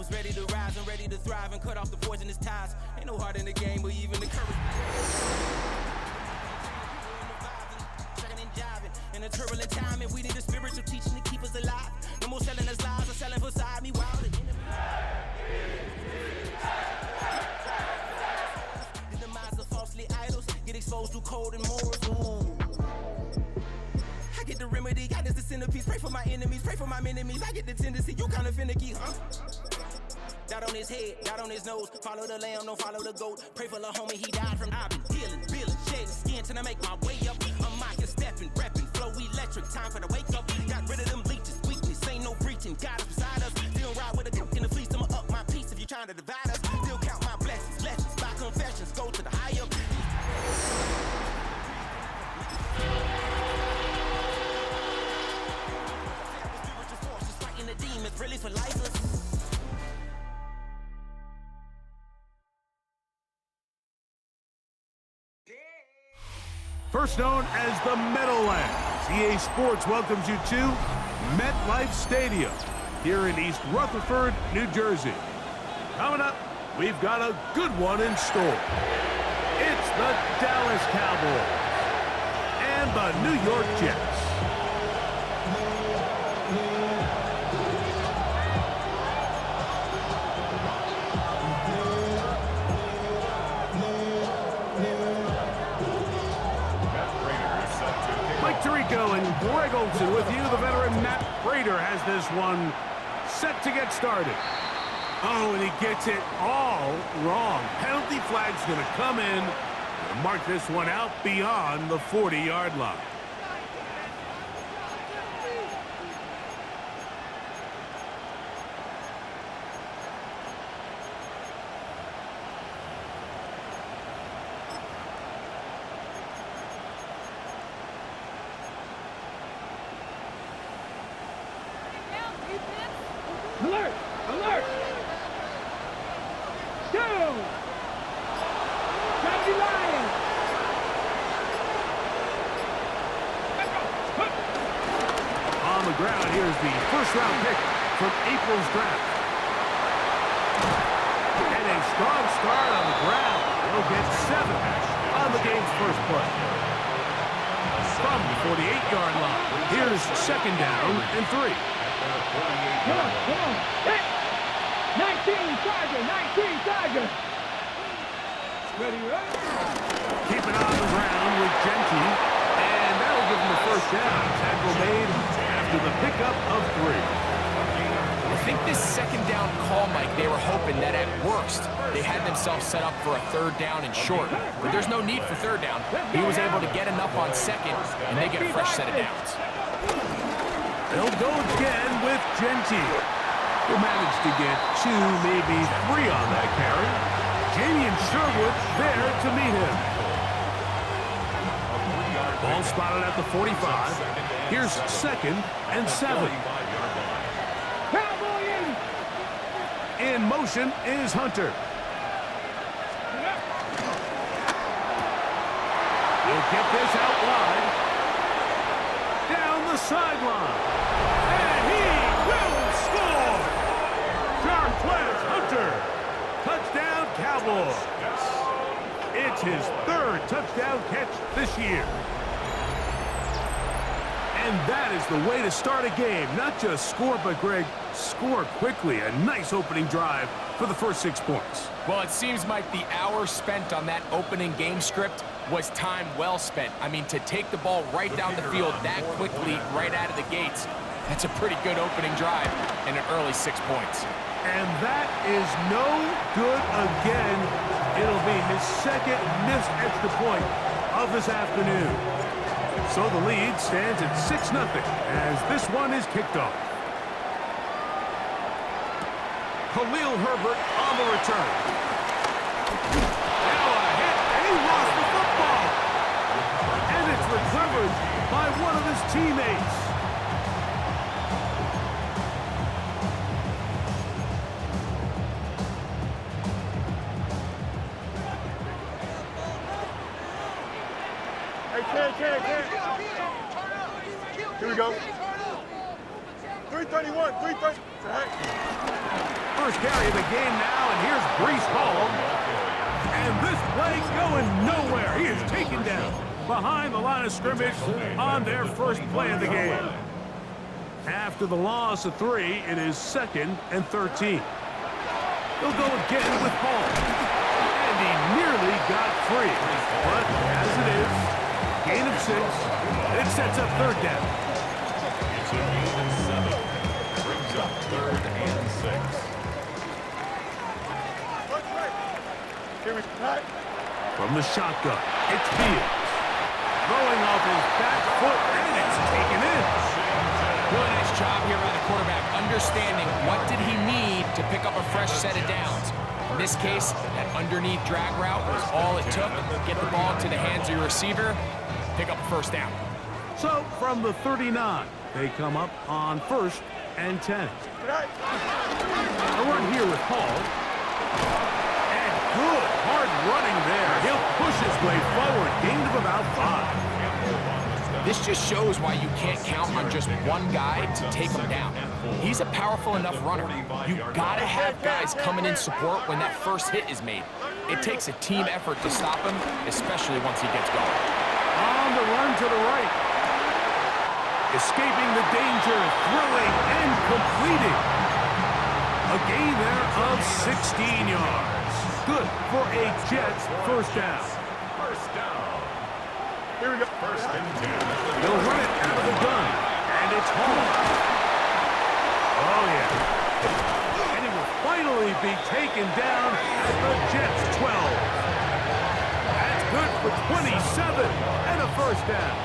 Just ready to rise and ready to thrive and cut off the poisonous ties. Ain't no heart in the game, but even the courage. In a turbulent time, and we need a spiritual teaching to keep us alive. No more selling us lies or selling beside me wild. The demise of falsely idols get exposed through code and morals. Ooh. I get the remedy, God is the centerpiece. Pray for my enemies, pray for my enemies. I get the tendency, you kinda finicky, huh? Dot on his head, dot on his nose. Follow the lamb, don't follow the goat. Pray for the homie, he died from. I've been healing, feeling, shedding skin till I make my way up. I'm mocking, stepping, repping, flow electric. Time for the wake up. Got rid of them leeches, weakness, ain't no preaching. God is beside us. Still ride with a dick in the fleece. I'ma up my piece if you're trying to divide us. Still count my blessings, lessons, by confessions. Go to the higher. Spiritual forces fighting the demons, really for lifers. First known as the Meadowlands, EA Sports welcomes you to MetLife Stadium here in East Rutherford, New Jersey. Coming up, we've got a good one in store. It's the Dallas Cowboys and the New York Jets. Tirico and Greg Olson with you. The veteran Matt Prater has this one set to get started. Oh, and he gets it all wrong. Penalty flag's going to come in and mark this one out beyond the 40-yard line. Alert! Alert! Down! Johnny Lions! On the ground, here's the first-round pick from April's draft. And a strong start on the ground. He'll get 7 on the game's first play. From the 48-yard line, here's second down and 3. Come on, come on. Hit! 19 Tiger, 19 Tiger. Ready, right? Keep it on the ground with Genty, and that'll give him the first down. Tackle made after the pickup of 3. I think this second down call, Mike, they were hoping that at worst they had themselves set up for a third down and short. But there's no need for third down. He was able to get enough on second, and they get a fresh set of downs. They'll go again with Genty, who managed to get 2, maybe 3 on that carry. Jamie and Sherwood there to meet him. Ball spotted at the 45. Here's second and 7. Cowboy In motion is Hunter. He'll get this out wide. Down the sideline. And he will score! Jarquez Hunter. Touchdown Cowboys. It's his 3rd touchdown catch this year. And that is the way to start a game. Not just score, but Greg, score quickly. A nice opening drive for the first 6 points. Well, it seems like the hour spent on that opening game script was time well spent. I mean, to take the ball right down the field that quickly, right out of the gates, that's a pretty good opening drive and an early 6 points. And that is no good again. It'll be his 2nd missed extra point of this afternoon. So the lead stands at 6-0 as this one is kicked off. Khalil Herbert on the return. Now a hit, and he lost the football. And it's recovered by one of his teammates. Hey, here we go. 331, 330. first carry of the game now, and here's Breece Hall. And this play going nowhere. He is taken down behind the line of scrimmage on their first play of the game. After the loss of 3, it is 2nd and 13. They'll go again with Hall. And he nearly got free. But as it is, gain of 6, it sets up 3rd down. It's a gain of 7. Brings up 3rd and 6. From the shotgun, it's Fields. Throwing off his back foot, and it's taken in. Really nice job here by the quarterback, understanding what did he need to pick up a fresh set of downs. In this case, that underneath drag route was all it took. Get the ball into the hands of your receiver, pick up a 1st down. So from the 39, they come up on 1st and 10. A run here with Hall. Good, hard running there. He'll push his way forward. Gain of about 5. This just shows why you can't count on just one guy to take him down. He's a powerful enough runner. You gotta have guys coming in support when that first hit is made. It takes a team effort to stop him, especially once he gets going. On the run to the right. Escaping the danger, throwing and completing. A gain there of 16 yards. Good for a Jets 1st down. 1st down. Here we go. 1st and 10. They'll run it out of the gun, and it's Hall. Oh, yeah. And he will finally be taken down at the Jets 12. That's good for 27 and a 1st down.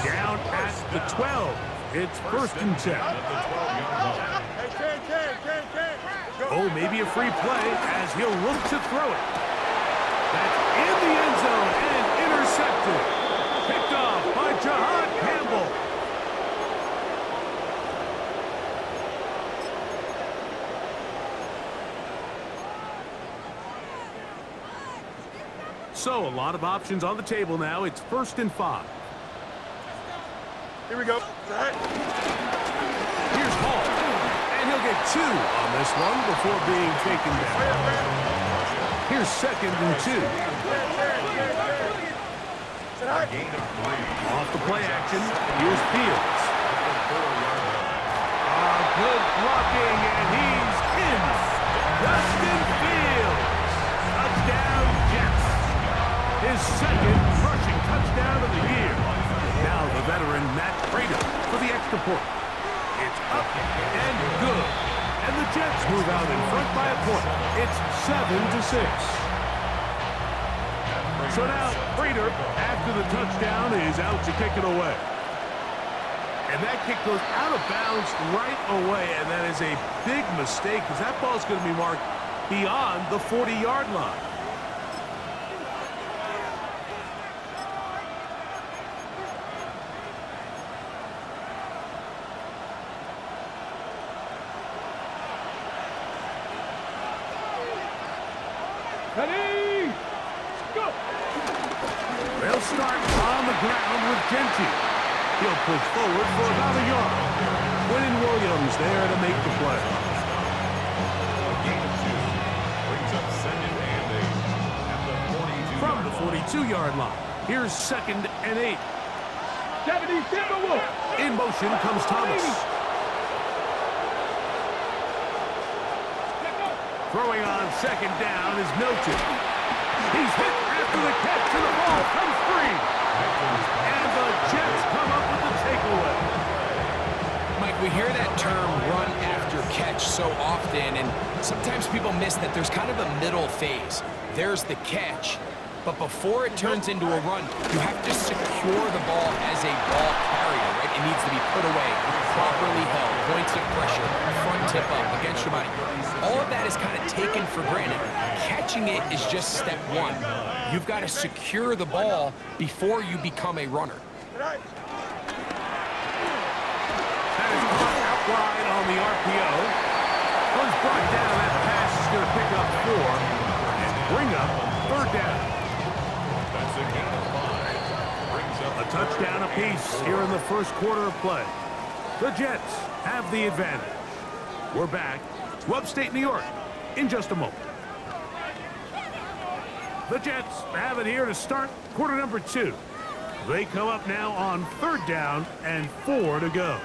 Down at the 12. It's 1st and 10. Oh, maybe a free play as he'll look to throw it. That's in the end zone and intercepted. Picked off by Jahad Campbell. So a lot of options on the table now. It's 1st and 5. Here we go. Here's Hall. And he'll get 2 on this one before being taken down. Here's 2nd and 2. Off the play action, here's Fields. Good blocking, and he's in. Justin Fields. Touchdown, Jets. His 2nd rushing touchdown of the year. Now the veteran Matt Prater for the extra point. It's up and good. And the Jets move out in front by a point. It's 7-6. So now Prater, after the touchdown, is out to kick it away. And that kick goes out of bounds right away, and that is a big mistake because that ball is going to be marked beyond the 40-yard line. Ready? Go! They'll start on the ground with Genty. He'll push forward for about a yard. Quentin Williams there to make the play. Gain of 2. Brings up 2nd and 8. At the 42. From the 42-yard line, here's 2nd and 8. 70 Timberwolves! In motion comes Thomas. Throwing on 2nd down is Milton. He's hit after the catch, and the ball comes free. And the Jets come up with the takeaway. Mike, we hear that term run after catch so often, and sometimes people miss that there's kind of a middle phase. There's the catch, but before it turns into a run, you have to secure the ball as a ball carrier, right? It needs to be put away, properly held, points of pressure, front tip up against your body. All of that is kind of taken for granted. Catching it is just step 1. You've got to secure the ball before you become a runner. That is caught out wide on the RPO. Once brought down, that pass is going to pick up 4 and bring up 3rd down. That's a gain of 5. Brings up A touchdown apiece here in the first quarter of play. The Jets have the advantage. We're back to upstate New York in just a moment. The Jets have it here to start quarter number 2. They come up now on 3rd down and 4 to go.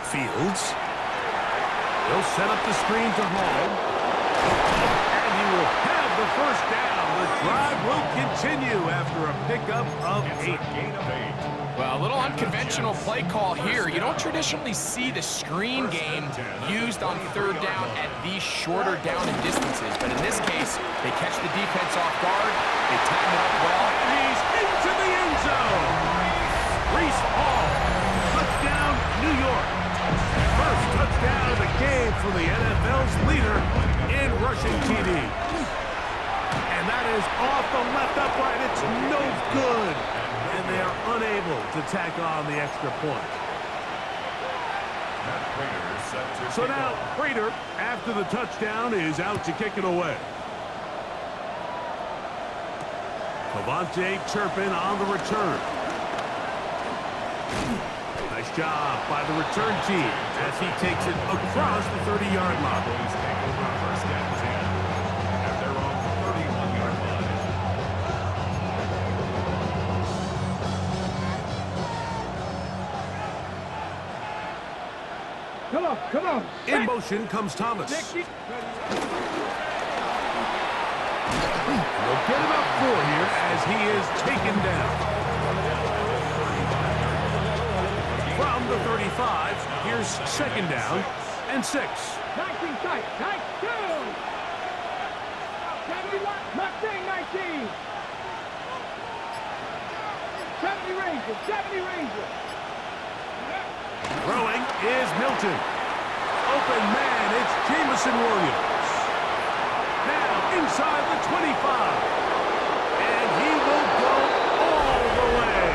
Fields. He'll set up the screen to Hall. And he will have the first down. The drive will continue after a pickup of 8. Gain of 8. Well, a little unconventional play call here. You don't traditionally see the screen game used on 3rd down at these shorter down and distances. But in this case, they catch the defense off guard. They time it up well. He's into the end zone. Reese Hall. Touchdown, New York. First touchdown of the game for the NFL's leader in rushing TD. And that is off the left upright. It's no good. And they are unable to tack on the extra point. So now, Prater, after the touchdown, is out to kick it away. Cavante Turpin on the return. Nice job by the return team as he takes it across the 30-yard line. Cowboys take over first and 10 at their own 31-yard line. Come on, come on. In motion comes Thomas. They'll get about 4 here as he is taken down. From the 35, here's 2nd down and 6. 19 tight, tight, 2. 71, Mustang 19. 70 Rangers, 70 Rangers. Throwing is Milton. Open man, it's Jamison Williams. Now inside the 25. And he will go all the way.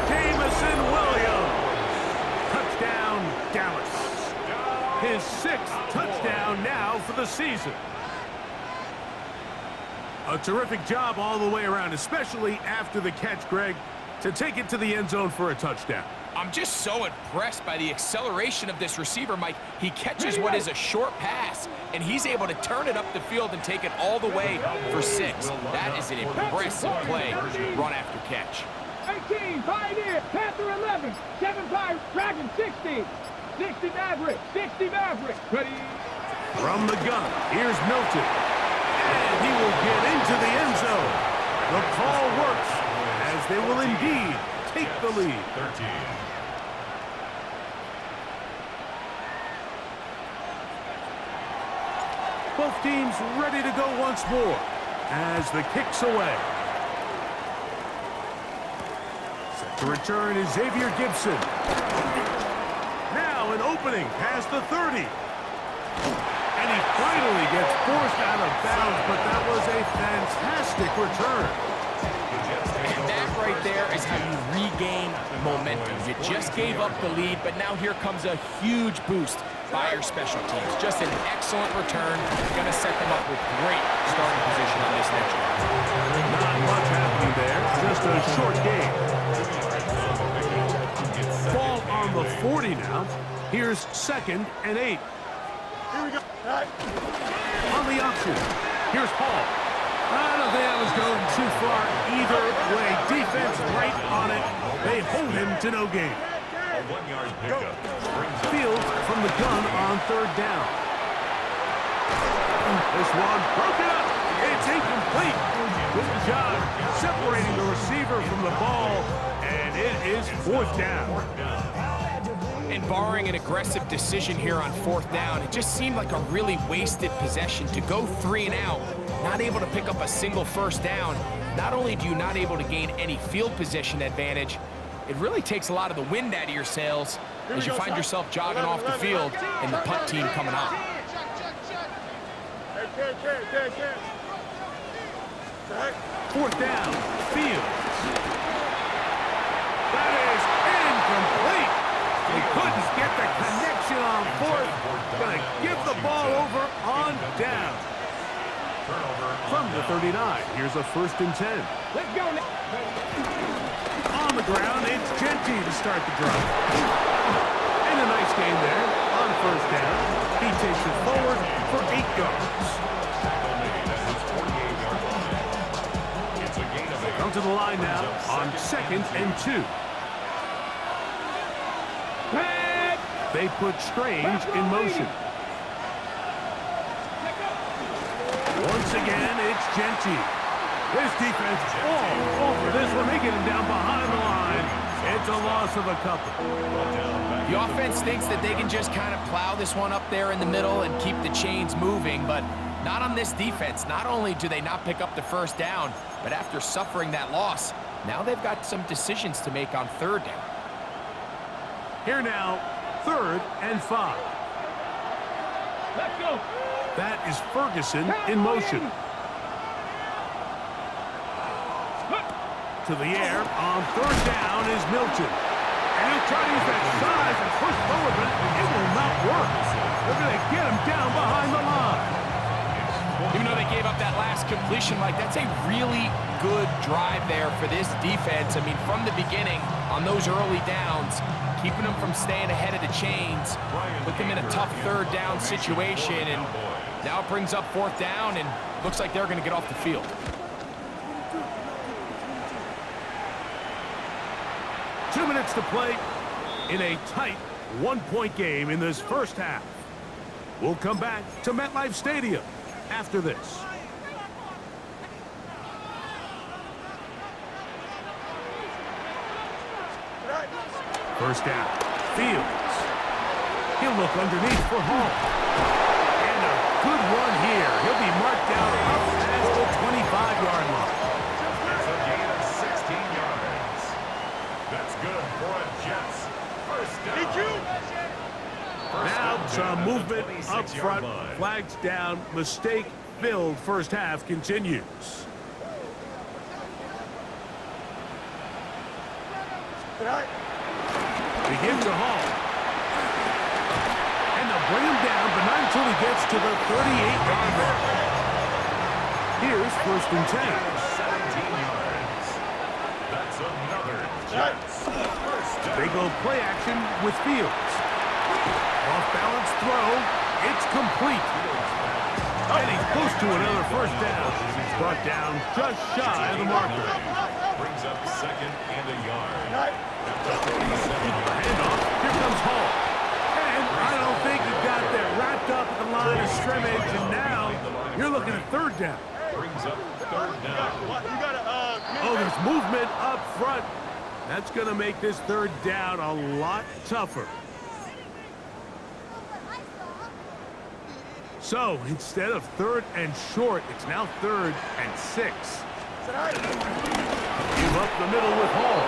Jamison Williams. Touchdown, Dallas. His 6th touchdown now for the season. A terrific job all the way around, especially after the catch, Greg, to take it to the end zone for a touchdown. I'm just so impressed by the acceleration of this receiver, Mike. He catches what is a short pass, and he's able to turn it up the field and take it all the way for 6. That is an impressive play, run after catch. 18, Pioneer, Panther 11, 7-5, Dragon 60, 60 Maverick, 60 Maverick. Ready? From the gun, here's Milton. And he will get into the end zone. The call works as they will indeed take the lead. 13. Both teams ready to go once more as the kick's away. Set to return is Xavier Gibson. Now an opening past the 30. And he finally gets forced out of bounds, but that was a fantastic return. And that right there is how you regain momentum. You just gave up the lead, but now here comes a huge boost by your special teams. Just an excellent return. Going to set them up with great starting position on this next drive. Not much happening there, just a short game. Ball on the 40 now. Here's 2nd and 8. Here we go. On the option, here's Hall. I don't think that was going too far either way. Defense right on it. They hold him to no gain. A 1-yard pickup. Fields from the gun on 3rd down. This one broken up. It's incomplete. Good job separating the receiver from the ball, and it is 4th down. And barring an aggressive decision here on 4th down, it just seemed like a really wasted possession to go 3 and out, not able to pick up a single 1st down. Not only do you not able to gain any field position advantage, it really takes a lot of the wind out of your sails as you find yourself jogging off the field and the punt team coming on. 4th down, Fields. That is incomplete. They couldn't get the connection on 4th. Gonna give the ball over on down. From the 39, here's a 1st and 10. Let's go now. On the ground, it's Genty to start the drive. And a nice gain there on first down. He takes it forward for 8 yards. Tackle made at his 48-yard line. It's a gain of 8. Come to the line now on 2nd and 2. They put Strange in motion. Once again, it's Genty. This defense all over this one. They get him down behind the line. It's a loss of a couple. The offense thinks that they can just kind of plow this one up there in the middle and keep the chains moving, but not on this defense. Not only do they not pick up the first down, but after suffering that loss, now they've got some decisions to make on 3rd down. Here now, 3rd and 5. Let's go. That is Ferguson in motion. To the air on 3rd down is Milton. And he'll try to use that size and push forward, but it will not work. They're going to get him down behind the line. Even though they gave up that last completion, Mike, that's a really good drive there for this defense. I mean, from the beginning, on those early downs, keeping them from staying ahead of the chains, put them in a tough 3rd down situation, and now it brings up 4th down, and looks like they're going to get off the field. Two minutes to play in a tight 1-point game in this first half. We'll come back to MetLife Stadium after this. First down, Fields. He'll look underneath for Hall. And a good run here. He'll be marked down up past the 25-yard line. It's a gain of 16 yards. That's good for a Jets. First down. Now some movement up front. Flags down. Mistake-filled first half continues. They give to Hall. And they'll bring him down, but not until he gets to the 38-yard line. Here's 1st and 10. 17 yards. That's another Jets. First down. They go play action with Fields. Off-balance throw. It's complete. And he's close to another first down. He's brought down just shy of the marker. Brings up 2nd and a yard. Handoff. Here comes Hall. And I don't think he got that wrapped up at the line of scrimmage. And now you're looking at 3rd down. Brings up 3rd down. Oh, there's movement up front. That's going to make this 3rd down a lot tougher. So instead of 3rd and short, it's now 3rd and 6. Give up the middle with Hall.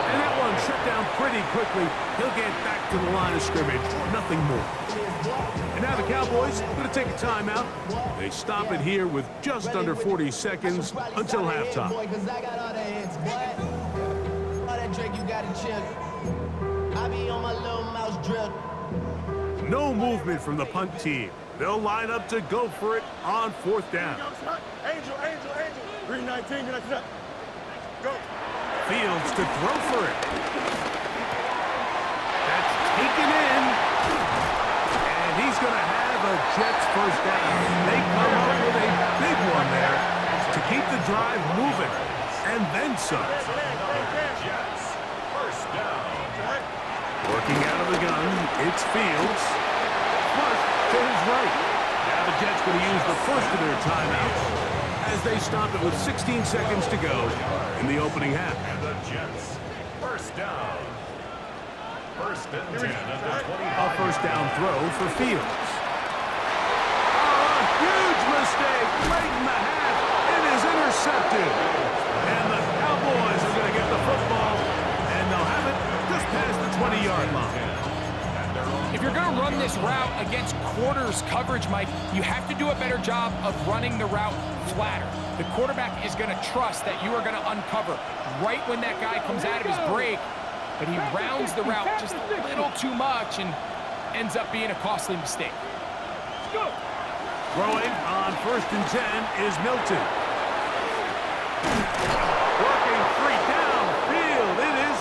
And that one shut down pretty quickly. He'll get back to the line of scrimmage. Nothing more. And now the Cowboys are going to take a timeout. They stop it here with just under 40 seconds until halftime. No movement from the punt team. They'll line up to go for it on 4th down. Angel. 319, go. Fields to throw for it. That's taken in. And he's going to have a Jets first down. They come up with a big one there to keep the drive moving. And then some. Jets. First down. Working out of the gun, it's Fields. Flush to his right. Now the Jets going to use the first of their timeouts as they stop it with 16 seconds to go in the opening half. And the Jets. First down. 1st and 10 at the 25. A first down throw for Fields. Oh, a huge mistake late in the half. It is intercepted. And the Cowboys are going to get the football, and they'll have it just past the 20-yard line. If you're going to run this route against quarters coverage, Mike, you have to do a better job of running the route flatter. The quarterback is going to trust that you are going to uncover right when that guy comes out of his break, but he rounds the route just a little too much and ends up being a costly mistake. Throwing on 1st and 10 is Milton. Working 3 downfield. It is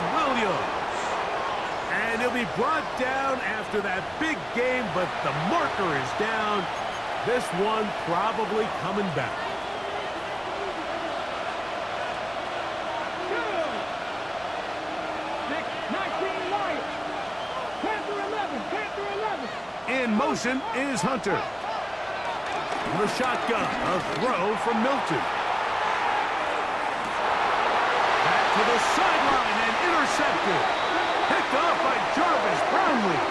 be brought down after that big game, but the marker is down. This one probably coming back. 19 Lions. Panther 11. Panther 11. In motion is Hunter. The shotgun, a throw from Milton. Back to the sideline and intercepted. Picked off by Jarvis Brownlee.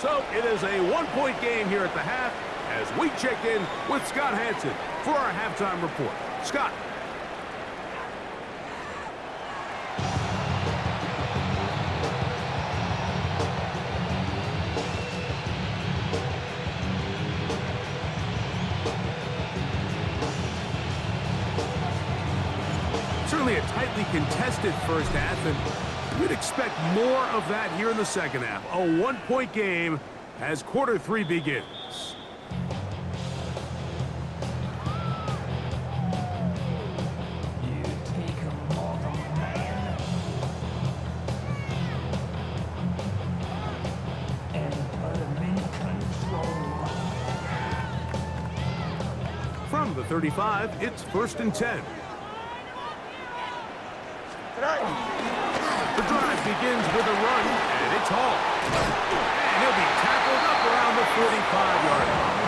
So it is a one-point game here at the half as we check in with Scott Hansen for our halftime report. Scott. Certainly a tightly contested first half, and we'd expect more of that here in the second half. A one-point game as quarter three begins. From the 35, it's 1st and 10. The drive begins with a run, and it's Hall. And he'll be tackled up around the 45-yard line.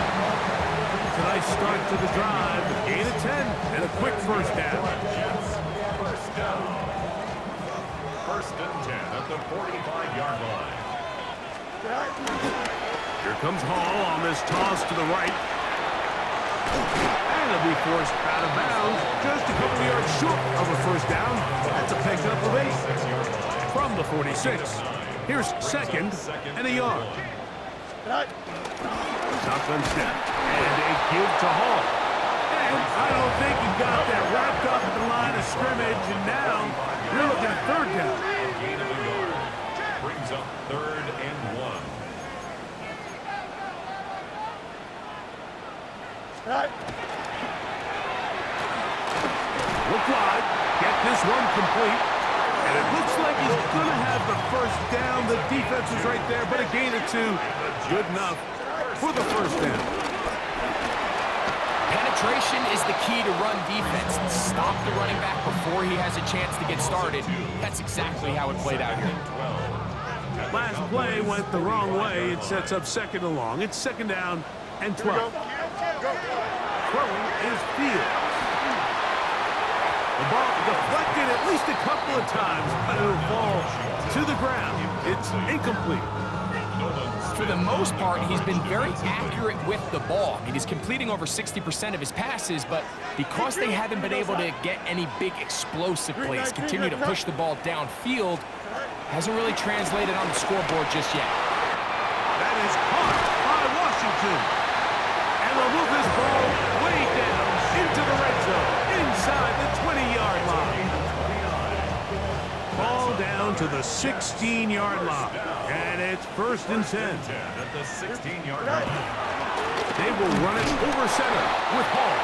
Tonight's start to the drive, a gain of 10, and a quick first down. First down. 1st and 10 at the 45-yard line. Here comes Hall on this toss to the right. And he'll be forced out of bounds, just a couple of yards short of a first down. That's a pickup of 8 from the 46. Here's 2nd and a yard. Shotgun snap and a give to Hall. And I don't think he got that wrapped up at the line of scrimmage, and now you're looking at 3rd down. Gain of a yard. Brings up 3rd and 1. Look wide, get this one complete, and it looks like he's going to have the first down. The defense is right there, but a gain of 2, good enough for the first down. Penetration is the key to run defense. Stop the running back before he has a chance to get started. That's exactly how it played out here. Last play went the wrong way. It sets up 2nd and long. It's 2nd down and 12. Throwing is Fields. The ball deflected at least a couple of times, but it'll fall to the ground. It's incomplete. For the most part, he's been very accurate with the ball. I mean, he's completing over 60% of his passes, but because they haven't been able to get any big explosive plays, continue to push the ball downfield, hasn't really translated on the scoreboard just yet. That is caught by Washington. And they'll move this ball way down into the red zone, inside the 20-yard line. Ball down to the 16-yard line, and it's 1st and 10. At the 16-yard line. They will run it over center with Hall.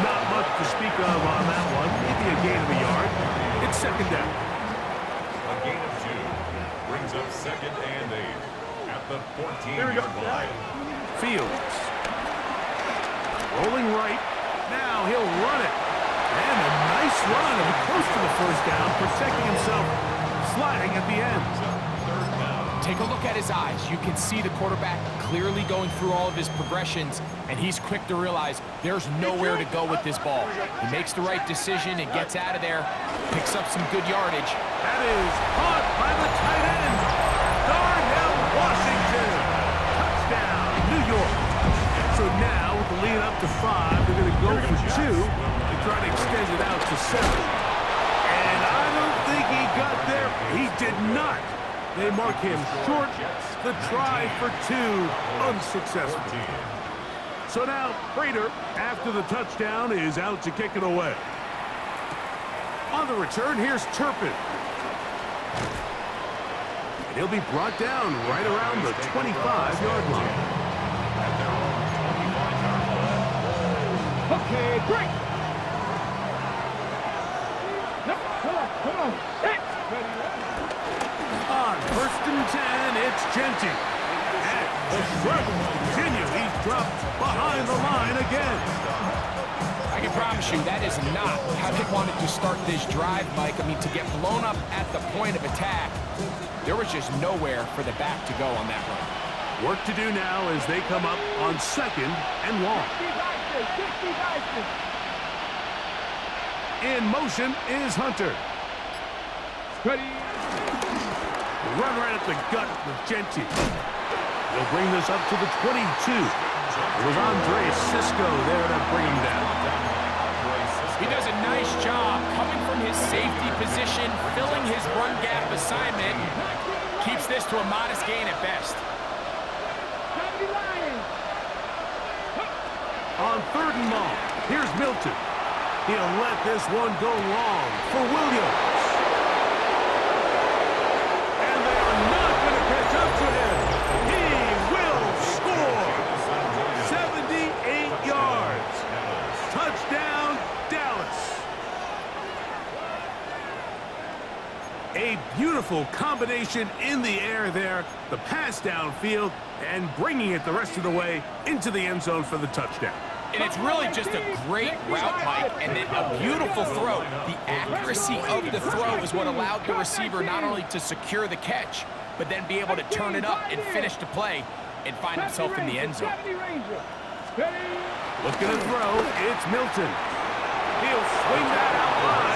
Not much to speak of on that one, maybe a gain of a yard. It's 2nd down. A gain of 2 brings up 2nd and 8 at the 14-yard line. Fields. Rolling right. Now he'll run it. And a nice run, and close to the first down, protecting himself, sliding at the end. Take a look at his eyes. You can see the quarterback clearly going through all of his progressions, and he's quick to realize there's nowhere to go with this ball. He makes the right decision and gets out of there, picks up some good yardage. That is caught by the tight end, Darnell Washington. Touchdown, New York. So now, with the lead up to 5, they're going to go for 2 and try to extend it out to 7. And I don't think he got there. He did not. They mark him short. The try for 2 unsuccessful. So now, Prater, after the touchdown, is out to kick it away. On the return, here's Turpin. And he'll be brought down right around the 25-yard line. Okay, break. No, come on. Hit. Ready. On 1st and 10, it's Genty. And the struggles continue. He's dropped behind the line again. I can promise you that is not how they wanted to start this drive, Mike. I mean, to get blown up at the point of attack, there was just nowhere for the back to go on that run. Work to do now as they come up on 2nd and long. 60. In motion is Hunter. Ready. Run right at the gut with Genty. He'll bring this up to the 22. It was Andre Cisco there to bring him down. He does a nice job coming from his safety position, filling his run gap assignment. Keeps this to a modest gain at best. On 3rd and long, here's Milton. He'll let this one go long for Williams. And they are not going to catch up to him. He will score. 78 yards. Touchdown, Dallas. A beautiful combination in the air there. The pass downfield and bringing it the rest of the way into the end zone for the touchdown. And it's really just a great route, Mike, and then a beautiful throw. The accuracy of the throw is what allowed the receiver not only to secure the catch, but then be able to turn it up and finish the play and find himself in the end zone. Looking to throw, it's Milton. He'll swing that out wide,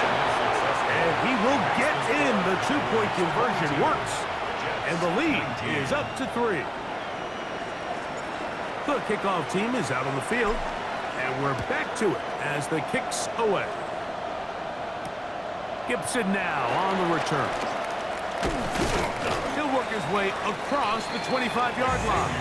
and he will get in. The 2-point conversion works, and the lead is up to 3. The kickoff team is out on the field, and we're back to it as the kick's away. Gibson now on the return. He'll work his way across the 25-yard line.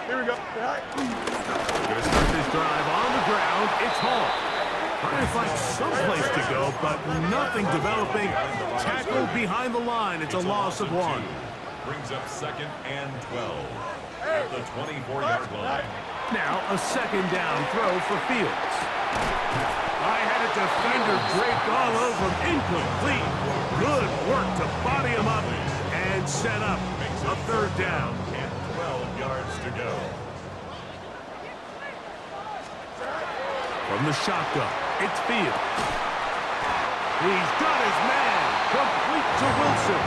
Here we go. Going to start this drive on the ground. It's Hall. Trying to find someplace to go, but nothing developing. Tackled behind the line. It's a loss of 1. Brings up 2nd and 12 at the 24-yard line. Now a 2nd down throw for Fields. I had a defender draped all over him. Incomplete. Good work to body him up and set up a 3rd down. And 12 yards to go. From the shotgun, it's Fields. He's got his man. Complete to Wilson.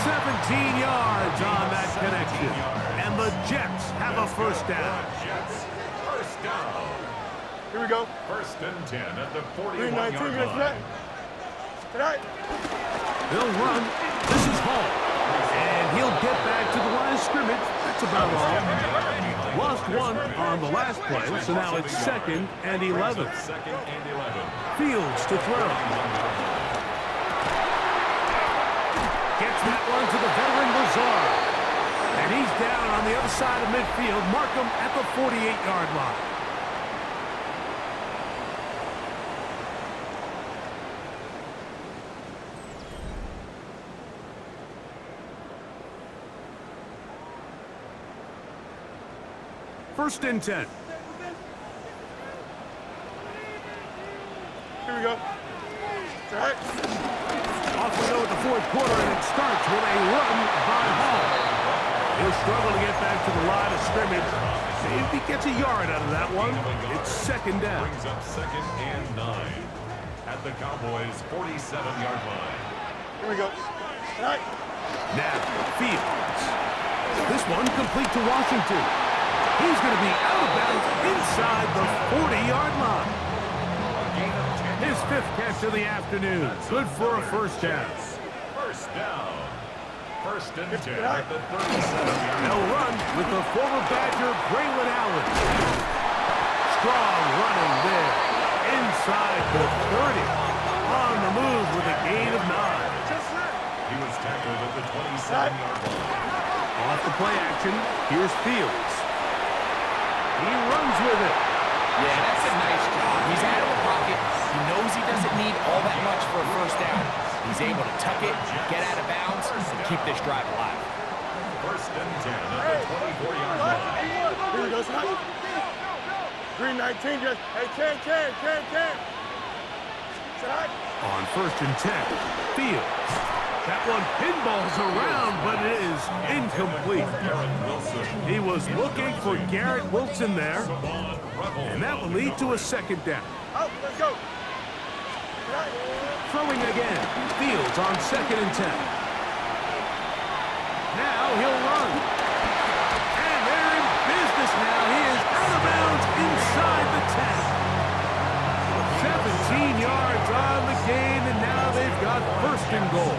17 yards on that connection. And the Jets have a 1st down. Jets, 1st down. Here we go. 1st and 10 at the 3-19, 41-yard line. Tonight. They'll run. This is Hall. And he'll get back to the line of scrimmage. That's about all. Lost 1 on the last play, so now it's 2nd and 11. 2nd and 11. Fields to throw. Gets that one to the veteran Lazard. And he's down on the other side of midfield. Mark him at the 48-yard line. First and 10. Here we go. Tonight. Off we go with the 4th quarter, and it starts with a run by Hall. He'll struggle to get back to the line of scrimmage. See if he gets a yard out of that one. It's 2nd down. Brings up 2nd and 9 at the Cowboys' 47-yard line. Here we go. Tonight. Now, Fields. This one complete to Washington. He's going to be out of bounds inside the 40-yard line. His 5th catch of the afternoon. Good for a 1st down. 1st down. 1st and 10 at the 37-yard line. They'll run with the former Badger, Braylon Allen. Strong running there. Inside the 30. On the move with a gain of 9. He was tackled at the 27-yard line. Off the play action, here's Fields. He runs with it. Yeah, that's a don't need all that much for a first down. He's able to tuck it, get out of bounds, and keep this drive alive. First and 10 at the 24-yard line. Here we go, son. Green 19, just, hey, can. Son. On first and 10, Fields. That one pinballs around, but it is incomplete. He was looking for Garrett Wilson there, and that will lead to a second down. Oh, let's go. Throwing again, Fields on second and 10. Now he'll run. And they're in business now. He is out of bounds inside the 10. 17 yards on the gain, and now they've got first and goal.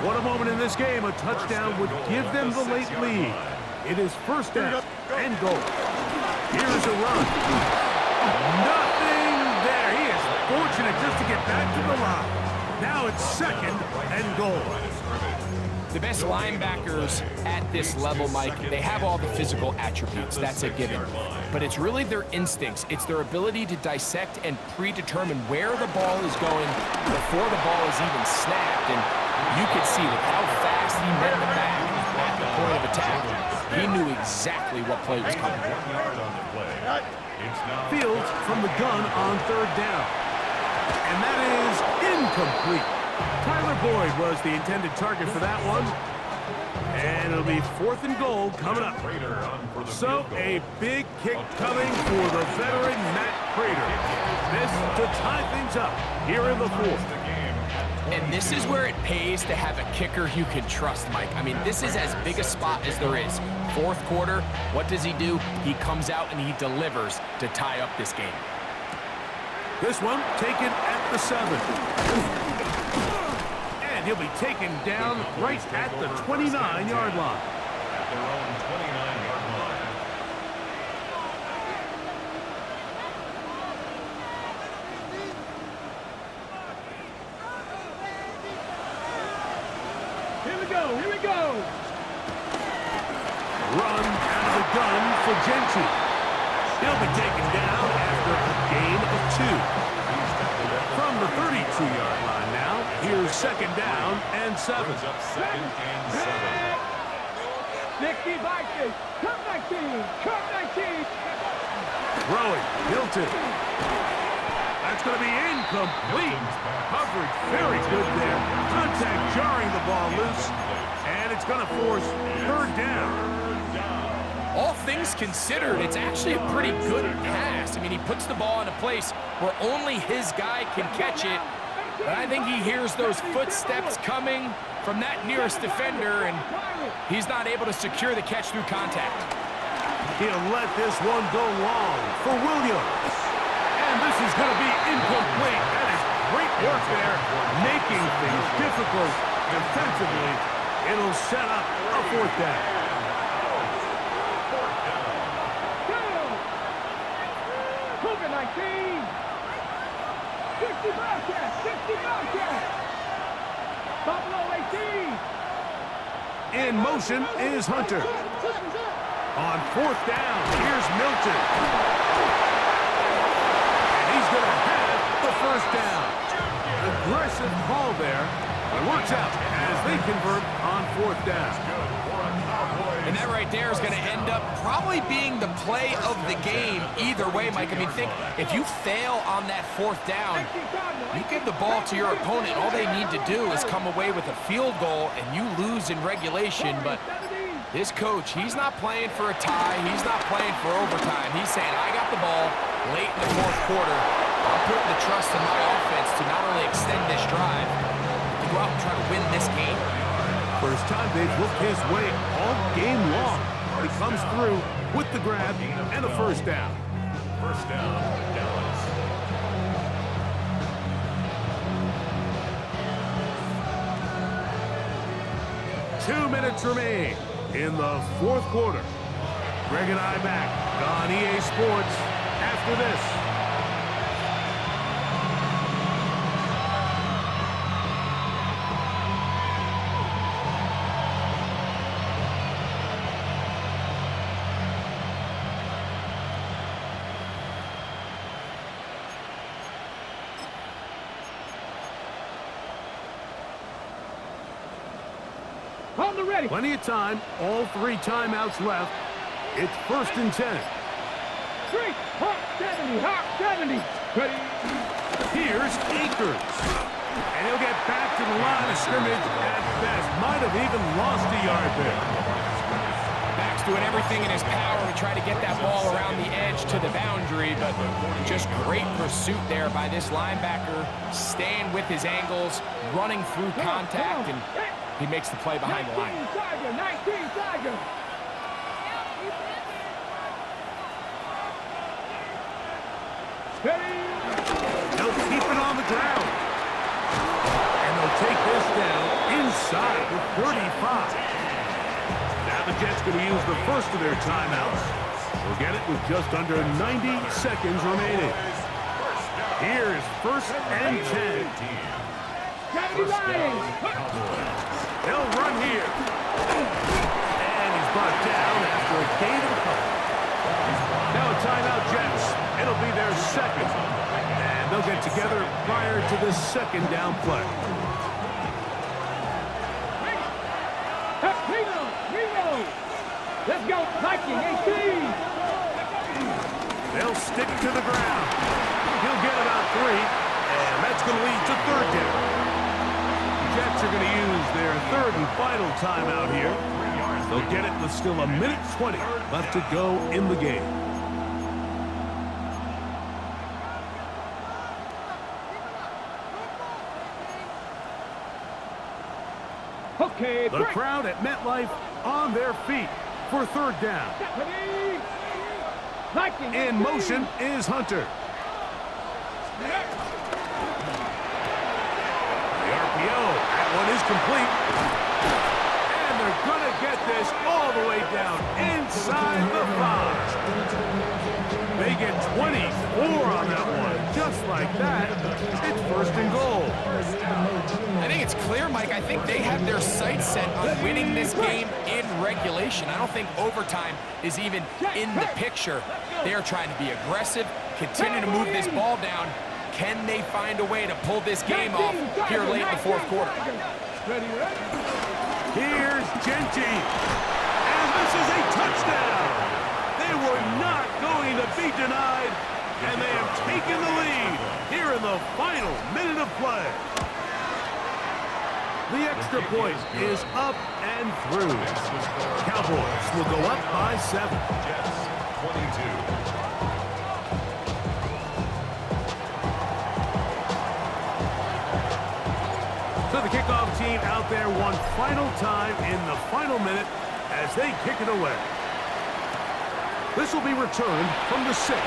What a moment in this game. A touchdown would give them the late lead. It is first down and goal. Here's a run. Nothing there. He is fortunate just to get back to the line. Now it's second and goal. The best linebackers at this level, Mike, they have all the physical attributes. That's a given. But it's really their instincts. It's their ability to dissect and predetermine where the ball is going before the ball is even snapped. And you could see with how fast he met the back at the point of attack. He knew exactly what play was coming. Fields from the gun on third down. And that is incomplete. Tyler Boyd was the intended target for that one. And it'll be fourth and goal coming up. So a big kick coming for the veteran Matt Prater. This to tie things up here in the fourth. And this is where it pays to have a kicker you can trust, Mike. I mean, this is as big a spot as there is. Fourth quarter, what does he do? He comes out and he delivers to tie up this game. This one taken at the 7. He'll be taken down right at the 29-yard line. At their own 29-yard line. Here we go. Run out of the gun for Gentry. He'll be taken down after a gain of 2. From the 32-yard line now, here's second down and 7. Up second and 7. 60 Vikings. Come 19. Throwing, Hilton. That's going to be incomplete. Coverage very good there. Contact jarring the ball loose, and it's going to force third down. All things considered, it's actually a pretty good pass. I mean, he puts the ball in a place where only his guy can catch it. But I think he hears those footsteps coming from that nearest defender, and he's not able to secure the catch through contact. He'll let this one go long for Williams. And this is going to be incomplete. That is great work there, making things difficult defensively. It'll set up a fourth down. Cougar 19. 60 Bobcats. Buffalo 18. In motion is Hunter. On fourth down, here's Milton. And he's going to have the first down. Aggressive call there. It works out as they convert on fourth down. And that right there is going to end up probably being the play of the game either way, Mike. I mean, think, if you fail on that fourth down, you give the ball to your opponent. All they need to do is come away with a field goal, and you lose in regulation. But this coach, he's not playing for a tie. He's not playing for overtime. He's saying, I got the ball late in the fourth quarter. I'm putting the trust in my offense to not only extend this drive, but to go out and try to win this game. First time they've looked his way all game long. He comes through with the grab and a first down. First down, Dallas. Two minutes remain in the fourth quarter. Greg and I back on EA Sports after this. On the ready. Plenty of time. All 3 timeouts left. It's 1st and 10. 3, hot 70, hot 70. Ready. Here's Akers. And he'll get back to the line of scrimmage at best. Might have even lost a yard there. Max doing everything in his power to try to get that ball around the edge to the boundary, but just great pursuit there by this linebacker, staying with his angles, running through contact, and he makes the play behind the line. 19 Tiger. They'll keep it on the ground. And they'll take this down inside the 35. Now the Jets going to use the first of their timeouts. They'll get it with just under 90 seconds remaining. Here's 1st and 10. They'll run here. And he's brought down after a gain of a couple. Now a timeout, Jets. It'll be their second. And they'll get together prior to the 2nd down play. Let's go, Viking 18. They'll stick to the ground. He'll get about 3, and that's going to lead to 3rd down. The Jets are going to use their 3rd and final timeout here. They'll get it with still 1:20 left to go in the game. Okay, the crowd at MetLife on their feet for 3rd down. In motion is Hunter. The RPO, that one is complete. And they're going to get this all the way down inside the 5. They get 24 on that one. Just like that, it's 1st and goal. I think it's clear, Mike. I think they have their sights set on winning this game in regulation. I don't think overtime is even in the picture. They are trying to be aggressive, continue to move this ball down. Can they find a way to pull this game off here late in the 4th quarter? Here's Genty. And this is a touchdown. They were not going to be denied, and they have taken the lead here in the final minute of play. The extra point is up and through. Cowboys will go up by 7. Jets 22. So the kickoff team out there one final time in the final minute as they kick it away. This will be returned from the 6.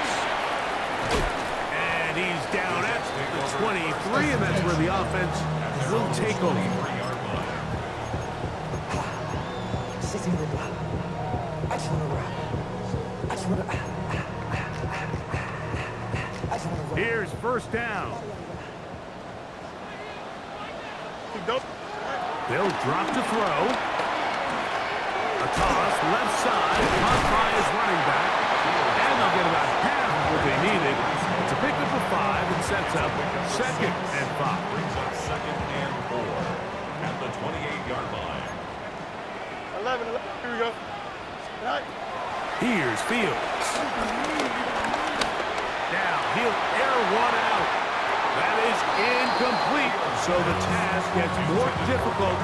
And he's down at the 23, and that's where the offense will take over. Here's 1st down. They'll drop to throw. A toss, left side, caught by his running back. And they'll get about half of what they needed. It's a pickup of 5 and sets up 2nd and 5. Brings up 2nd and 4 at the 28-yard line. 11, here we go. Right. Here's Fields. Now he'll air one out. That is incomplete. So the task gets more difficult.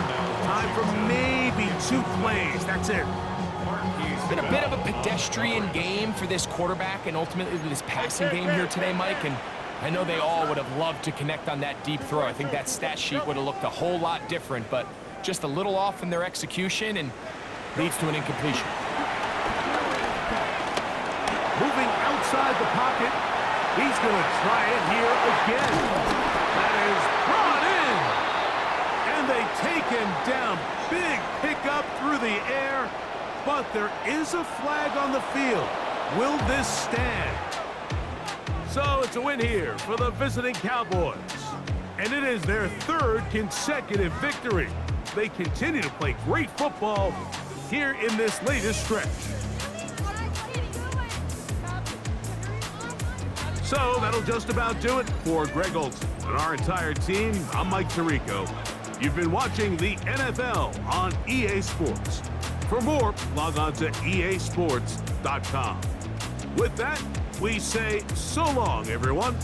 Time for maybe 2 plays. That's it. It's been a bit of a pedestrian game for this quarterback and ultimately this passing game here today, Mike. And I know they all would have loved to connect on that deep throw. I think that stat sheet would have looked a whole lot different, but just a little off in their execution and leads to an incompletion. Moving outside the pocket. He's going to try it here again. That is brought in. And they take him down. Big pickup through the air. But there is a flag on the field. Will this stand? So it's a win here for the visiting Cowboys. And it is their 3rd consecutive victory. They continue to play great football here in this latest stretch. So that'll just about do it for Greg Olson and our entire team. I'm Mike Tirico. You've been watching the NFL on EA Sports. For more, log on to easports.com. With that, we say so long, everyone.